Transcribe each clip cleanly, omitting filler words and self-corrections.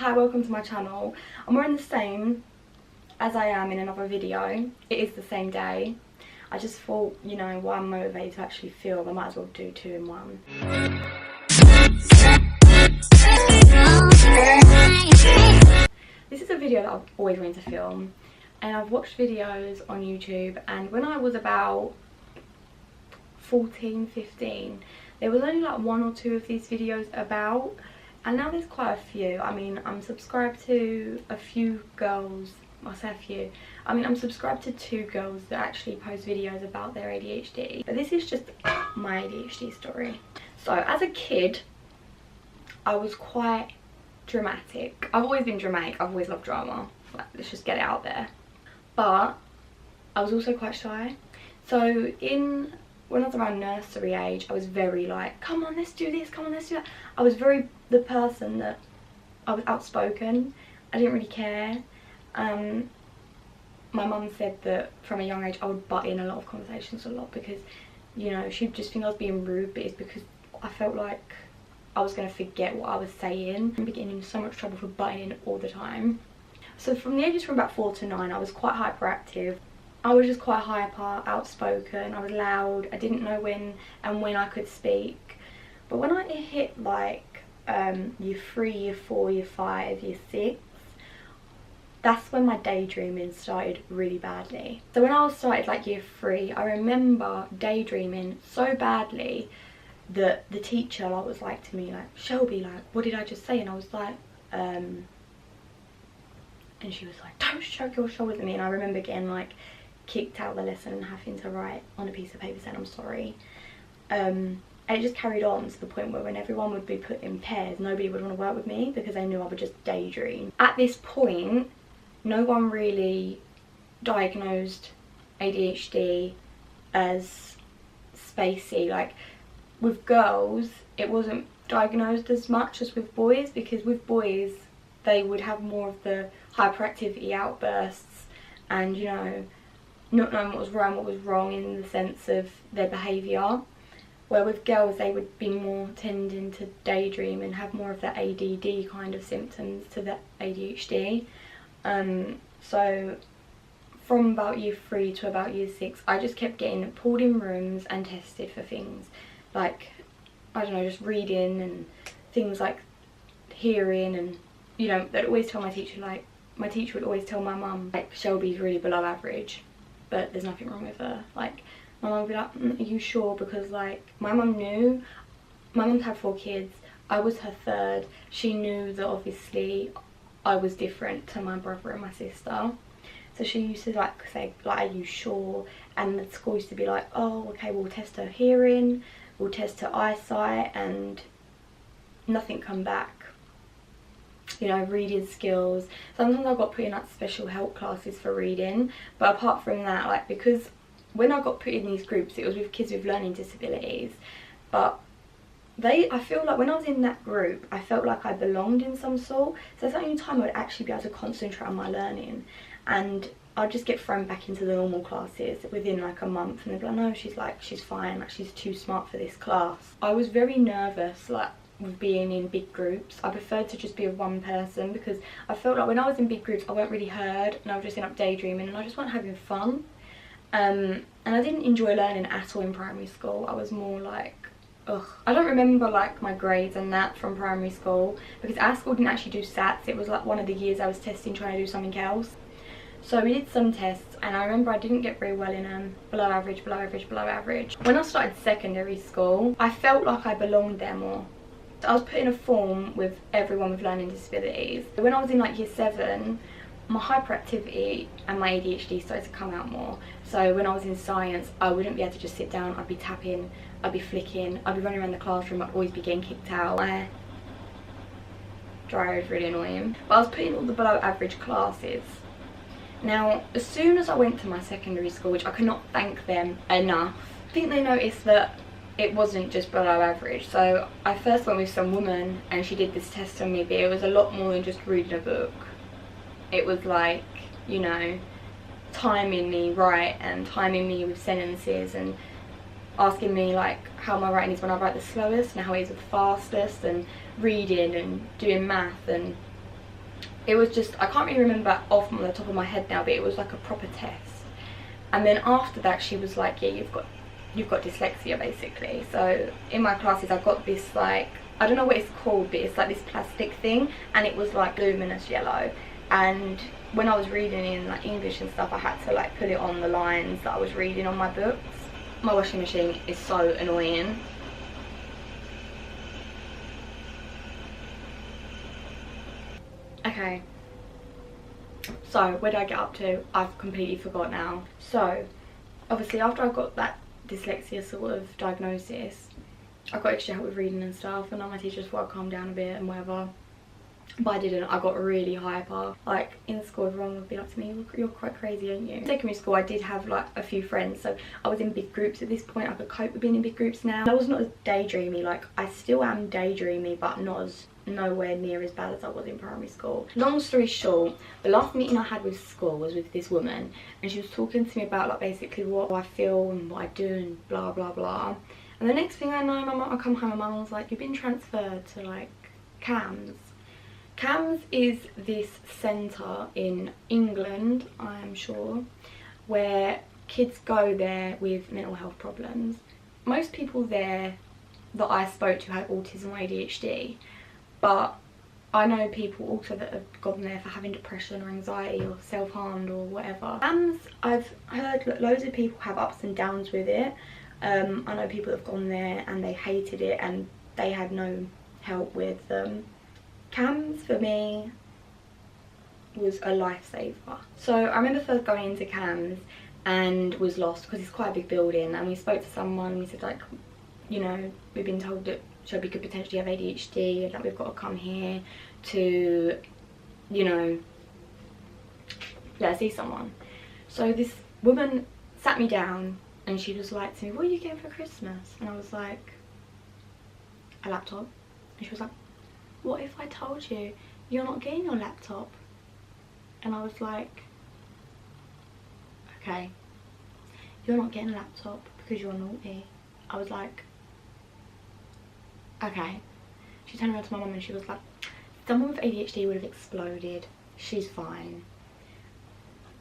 Hi, welcome to my channel. I'm wearing the same as I am in another video. It is the same day. I just thought, you know, while I'm motivated to actually film, I might as well do two in one. This is a video that I've always wanted to film, and I've watched videos on YouTube, and when I was about 14, 15, there was only like one or two of these videos about, and now there's quite a few. I mean, I'm subscribed to a few girls. I say a few. I mean, I'm subscribed to 2 girls that actually post videos about their ADHD. But this is just my ADHD story. So, as a kid, I was quite dramatic. I've always been dramatic. I've always loved drama. Like, let's just get it out there. But I was also quite shy. So, when I was around nursery age, I was very like, come on, let's do this, come on, let's do that. I was very the person that I was outspoken. I didn't really care. My mum said that from a young age I would butt in a lot of conversations a lot because, you know, she'd just think I was being rude, but it's because I felt like I was going to forget what I was saying and be getting in so much trouble for butting in all the time. So from the ages from about 4 to 9, I was quite hyperactive. I was just quite hyper, outspoken, I was loud, I didn't know when I could speak. But when I hit like year 3, year 4, year 5, year 6, that's when my daydreaming started really badly. So when I started like year 3, I remember daydreaming so badly that the teacher was like to me like, Shelby, like, what did I just say? And I was like, and she was like, don't shrug your shoulders at me. And I remember getting like kicked out of the lesson and having to write on a piece of paper saying I'm sorry. And it just carried on to the point where when everyone would be put in pairs, nobody would want to work with me because they knew I would just daydream. At this point, no one really diagnosed ADHD as spacey. Like with girls, it wasn't diagnosed as much as with boys, because with boys they would have more of the hyperactivity outbursts and, you know, not knowing what was right and what was wrong in the sense of their behaviour. Where with girls they would be more tending to daydream and have more of the ADD kind of symptoms to the ADHD. So from about year 3 to about year 6, I just kept getting pulled in rooms and tested for things like, I don't know, just reading and things like hearing, and, you know, they'd always tell my teacher, like, my teacher would always tell my mum, like, Shelby's really below average, but there's nothing wrong with her. Like, my mum would be like, are you sure? Because, like, my mum knew, my mum had 4 kids, I was her 3rd, she knew that obviously I was different to my brother and my sister. So she used to like say, like, are you sure? And the school used to be like, oh, okay, we'll test her hearing, we'll test her eyesight, and nothing come back. You know, reading skills. Sometimes I got put in like special help classes for reading, but apart from that, like, because when I got put in these groups, it was with kids with learning disabilities, but I feel like when I was in that group, I felt like I belonged in some sort. So that's the only time I would actually be able to concentrate on my learning. And I'd just get thrown back into the normal classes within like a month. And they'd be like, no, she's fine. Like, she's too smart for this class. I was very nervous, like, with being in big groups. I preferred to just be with one person because I felt like when I was in big groups, I weren't really heard. And I would just end up daydreaming and I just wasn't having fun. And I didn't enjoy learning at all in primary school. I was more like, ugh. I don't remember like my grades and that from primary school because our school didn't actually do SATs. It was like one of the years I was testing trying to do something else. So we did some tests and I remember I didn't get very well in below average, below average, below average. When I started secondary school, I felt like I belonged there more. So I was put in a form with everyone with learning disabilities. When I was in like year 7, my hyperactivity and my ADHD started to come out more. So when I was in science, I wouldn't be able to just sit down. I'd be tapping, I'd be flicking, I'd be running around the classroom, I'd always be getting kicked out. My dryer is really annoying. But I was put in all the below average classes. Now, as soon as I went to my secondary school, which I cannot thank them enough, I think they noticed that it wasn't just below average. So I first went with some woman and she did this test on me, but it was a lot more than just reading a book. It was like, you know, timing me right and timing me with sentences and asking me like how my writing is when I write the slowest and how it is with the fastest, and reading and doing math and It was just, I can't really remember off the top of my head now, but it was like a proper test. And then after that she was like, yeah, you've got dyslexia basically. So in my classes I got this, like, I don't know what it's called, but it's like this plastic thing, and it was like luminous yellow. And when I was reading in like English and stuff, I had to like put it on the lines that I was reading on my books. My washing machine is so annoying. Okay, so where did I get up to? I've completely forgot now. So obviously after I got that dyslexia sort of diagnosis, I got extra help with reading and stuff, and now my teachers thought I'd calm down a bit and whatever. But I didn't. I got really hyper. Like in school everyone would be like to me, you're quite crazy, aren't you? In secondary school I did have like a few friends, so I was in big groups at this point. I could cope with being in big groups now. I was not as daydreamy, like I still am daydreamy, but nowhere near as bad as I was in primary school. Long story short, the last meeting I had with school was with this woman, and she was talking to me about like basically what I feel and what I do and blah blah blah. And the next thing I know, I come home and my mum was like, you've been transferred to like CAMS. CAMS is this centre in England, I'm sure, where kids go there with mental health problems. Most people there that I spoke to had autism or ADHD, but I know people also that have gone there for having depression or anxiety or self-harmed or whatever. CAMS, I've heard that loads of people have ups and downs with it. I know people that have gone there and they hated it and they had no help with them. CAMS for me was a lifesaver. So I remember first going into CAMS and was lost because it's quite a big building, and we spoke to someone and we said like, you know, we've been told that Shelby could potentially have ADHD and that we've got to come here to, you know, see someone. So this woman sat me down and she was like to me, what are you getting for Christmas? And I was like, a laptop. And she was like, what if I told you you're not getting your laptop? And I was like, okay, you're not getting a laptop because you're naughty. I was like, okay. She turned around to my mum and she was like, someone with ADHD would have exploded. She's fine.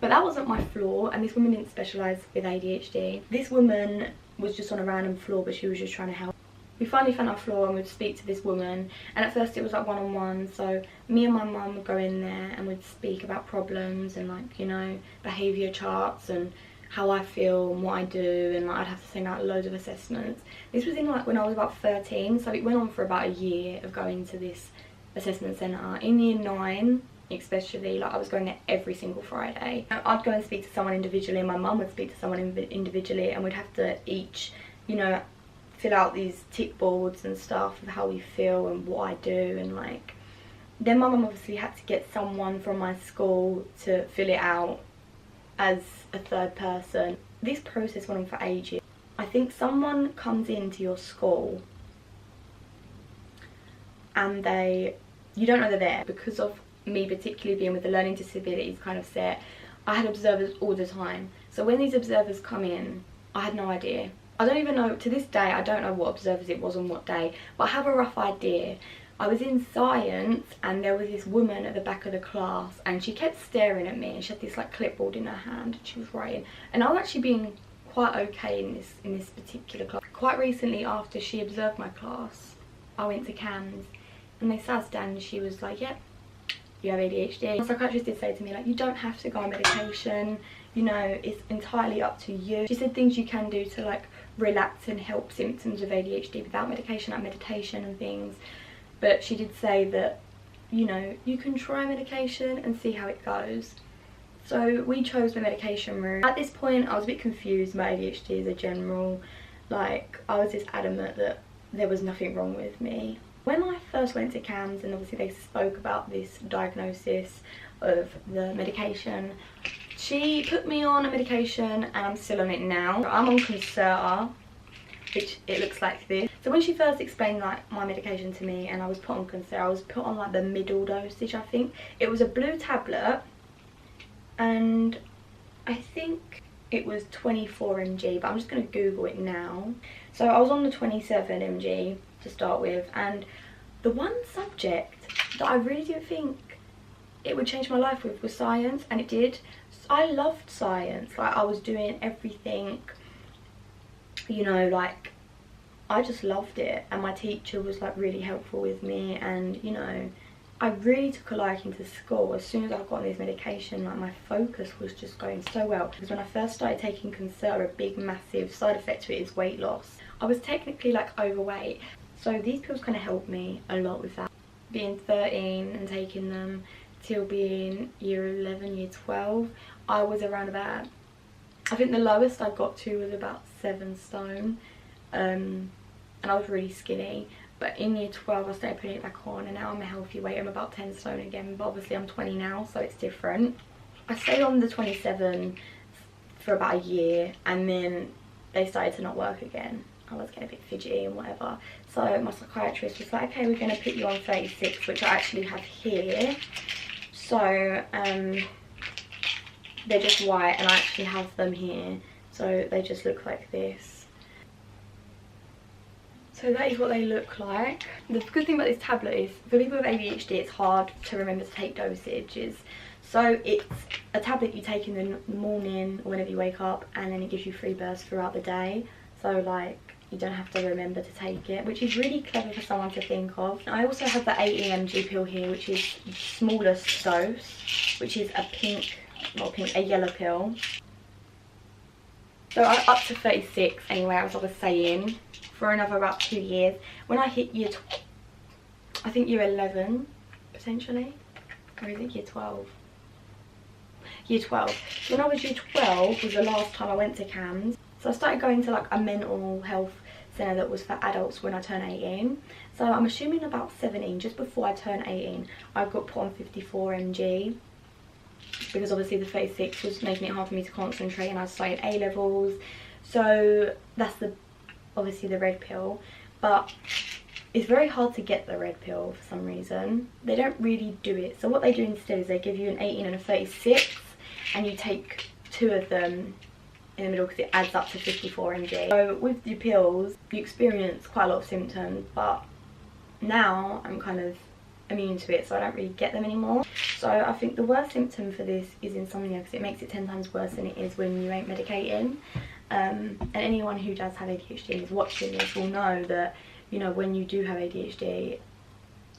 But that wasn't my flaw, and this woman didn't specialise with ADHD. This woman was just on a random flaw, but she was just trying to help. We finally found our flaw and we'd speak to this woman, and at first it was like one-on-one, so me and my mum would go in there and we'd speak about problems and like, you know, behaviour charts and how I feel and what I do, and like I'd have to send out loads of assessments. This was in like when I was about 13, so it went on for about a year of going to this assessment centre. In year 9 especially, like I was going there every single Friday. I'd go and speak to someone individually and my mum would speak to someone individually, and we'd have to each, you know, fill out these tick boards and stuff of how we feel and what I do, and like then my mum obviously had to get someone from my school to fill it out as a third person. This process went on for ages. I think someone comes into your school and you don't know they're there. Because of me particularly being with the learning disabilities kind of set, I had observers all the time. So when these observers come in, I had no idea. I don't even know, to this day, I don't know what observers it was on what day, but I have a rough idea. I was in science and there was this woman at the back of the class and she kept staring at me, and she had this like clipboard in her hand and she was writing, and I was actually being quite okay in this particular class. Quite recently, after she observed my class, I went to CAMS and they sat us down and she was like, yep, you have ADHD. The psychiatrist did say to me like, you don't have to go on medication, you know, it's entirely up to you. She said things you can do to like relax and help symptoms of ADHD without medication, like meditation and things. But she did say that, you know, you can try medication and see how it goes. So we chose the medication route. At this point I was a bit confused about ADHD as a general. Like I was just adamant that there was nothing wrong with me. When I first went to CAMS and obviously they spoke about this diagnosis of the medication, she put me on a medication and I'm still on it now. I'm on Concerta, which it looks like this. So when she first explained like my medication to me and I was put on Concerta, I was put on like the middle dosage, I think. It was a blue tablet and I think it was 24 mg, but I'm just going to Google it now. So I was on the 27 mg to start with, and the one subject that I really didn't think would change my life with was science, and it did. I loved science. Like, I was doing everything, you know, like, I just loved it, and my teacher was like really helpful with me, and you know, I really took a liking to school. As soon as I got on this medication, like, my focus was just going so well, because when I first started taking Concerta, a big massive side effect to it is weight loss. I was technically like overweight, so these pills kind of helped me a lot with that. Being 13 and taking them till being year 11, year 12, I was around about, I think the lowest I got to was about 7 stone, and I was really skinny. But in year 12 I started putting it back on, and now I'm a healthy weight. I'm about 10 stone again, but obviously I'm 20 now, so it's different. I stayed on the 27 for about a year, and then they started to not work again. I was getting a bit fidgety and whatever, so my psychiatrist was like, okay, we're going to put you on 36, which I actually have here. So they're just white, and I actually have them here, so they just look like this. So that is what they look like. The good thing about this tablet is, for people with ADHD, it's hard to remember to take dosages. So it's a tablet you take in the morning or whenever you wake up, and then it gives you 3 bursts throughout the day. So like, you don't have to remember to take it, which is really clever for someone to think of. I also have the 80 mg pill here, which is the smallest dose, which is a pink, not pink, a yellow pill. So I'm up to 36 anyway, as I was saying, for another about 2 years. When I hit year, I think year 11, potentially, or is it year 12? Year 12. So when I was year 12 was the last time I went to CAMS. So I started going to like a mental health centre that was for adults when I turned 18. So I'm assuming about 17, just before I turned 18, I got put on 54 mg. Because obviously the 36 was making it hard for me to concentrate, and I started A levels. So that's obviously the red pill. But it's very hard to get the red pill for some reason. They don't really do it. So what they do instead is they give you an 18 and a 36, and you take 2 of them in the middle, because it adds up to 54 mg. So with the pills, you experience quite a lot of symptoms, but now I'm kind of immune to it, so I don't really get them anymore. So I think the worst symptom for this is insomnia, because it makes it 10 times worse than it is when you ain't medicating. And anyone who does have ADHD and is watching this will know that, you know, when you do have ADHD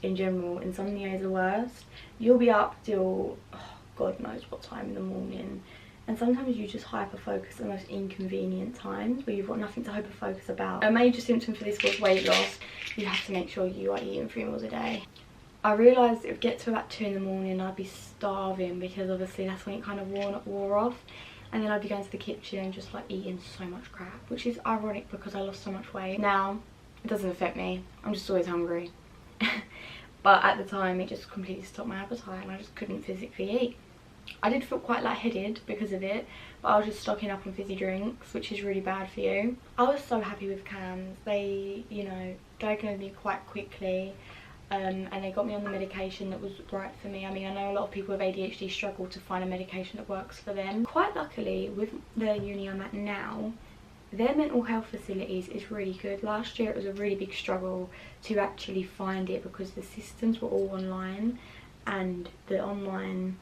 in general, insomnia is the worst. You'll be up till, oh, God knows what time in the morning. And sometimes you just hyper-focus at the most inconvenient times where you've got nothing to hyper-focus about. A major symptom for this was weight loss. You have to make sure you are eating 3 meals a day. I realised it would get to about 2 in the morning, I'd be starving, because obviously that's when it kind of wore off. And then I'd be going to the kitchen and just like eating so much crap, which is ironic because I lost so much weight. Now, it doesn't affect me. I'm just always hungry. But at the time, it just completely stopped my appetite, and I just couldn't physically eat. I did feel quite lightheaded because of it, but I was just stocking up on fizzy drinks, which is really bad for you. I was so happy with CAMS. They, you know, diagnosed me quite quickly, and they got me on the medication that was right for me. I mean, I know a lot of people with ADHD struggle to find a medication that works for them. Quite luckily, with the uni I'm at now, their mental health facilities is really good. Last year it was a really big struggle to actually find it, because the systems were all online, and the online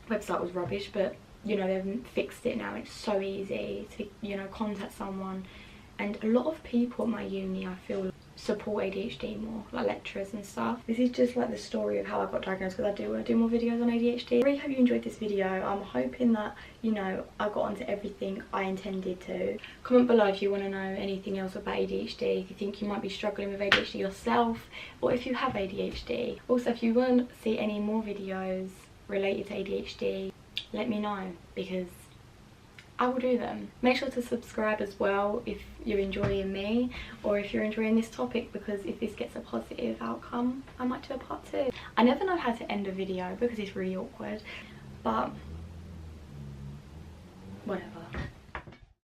website was rubbish, but you know, they've fixed it now. It's so easy to, you know, contact someone, and a lot of people at my uni, I feel, support ADHD more, like lecturers and stuff. This is just like the story of how I got diagnosed, because I do want to do more videos on ADHD. I really hope you enjoyed this video. I'm hoping that, you know, I got onto everything I intended to. Comment below if you want to know anything else about ADHD, if you think you might be struggling with ADHD yourself, or if you have ADHD. Also, if you want to see any more videos related to ADHD, let me know, because I will do them. Make sure to subscribe as well if you're enjoying me, or if you're enjoying this topic, because if this gets a positive outcome, I might do a part 2. I never know how to end a video because it's really awkward, but whatever.